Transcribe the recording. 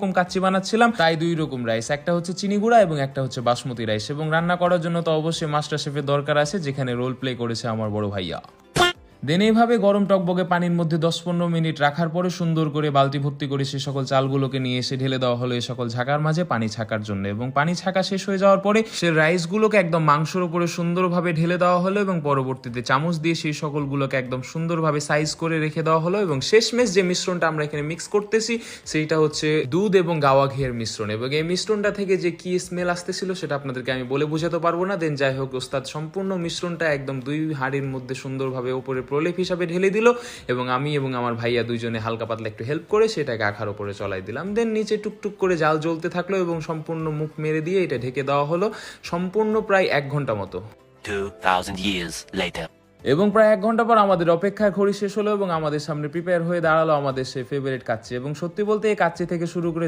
রকম কাচ্চি বানাচ্ছিলাম, তাই 2 রকম রাইস, একটা হচ্ছে চিনি গুঁড়া এবং একটা হচ্ছে বাসমতি রাইস। এবং রান্না করার জন্য তো অবশ্যই মাস্টার শেফের দরকার আছে, যেখানে রোল প্লে করেছে আমার বড় ভাইয়া। দেন এইভাবে গরম টকবকে পানির মধ্যে 10-15 মিনিট রাখার পরে সুন্দর করে বালতি ভর্তি করে সে সকল চালগুলোকে নিয়ে এসে ঢেলে দেওয়া হলো এই সকল ঝাঁকার মাঝে পানি ছাকার জন্য। এবং পানি ছাকা শেষ হয়ে যাওয়ার পরে সে রাইসগুলোকে একদম মাংসের উপরে সুন্দরভাবে ঢেলে দেওয়া হলো এবং পরবর্তীতে চামচ দিয়ে সেই সকলগুলোকে একদম সুন্দরভাবে সাইজ করে রেখে দেওয়া হলো। এবং শেষমেশ যে মিশ্রণটা আমরা এখানে মিক্স করতেছি সেইটা হচ্ছে দুধ এবং গাওয়া ঘিয়ের মিশ্রণ। এবং এই মিশ্রণটা থেকে যে কি স্মেল আসতেছিল সেটা আপনাদেরকে আমি বলে বোঝাতে পারবো না। দেন যাই হোক, ওস্তাদ সম্পূর্ণ মিশ্রণটা একদম 2 হাঁড়ির মধ্যে সুন্দরভাবে উপরে প্রলেপ হিসাবে ঢেলে দিল এবং আমি এবং আমার ভাইয়া দুইজনে হালকা পাতলা একটু হেল্প করে সেটাকে আখার উপরে চলাই দিলাম। দেন নিচে টুকটুক করে জাল জ্বলতে থাকলো এবং সম্পূর্ণ মুখ মেরে দিয়ে এটা ঢেকে দেওয়া হলো সম্পূর্ণ প্রায় 1 ঘন্টা মতো। 2000 years later. এবং প্রায় 1 ঘন্টা পর আমাদের অপেক্ষার ঘড়ি শেষ হলো এবং আমাদের সামনে প্রিপেয়ার হয়ে দাঁড়ালো আমাদের সেই ফেভারিট কাচ্চি। এবং সত্যি বলতে এই কাচ্চি থেকে শুরু করে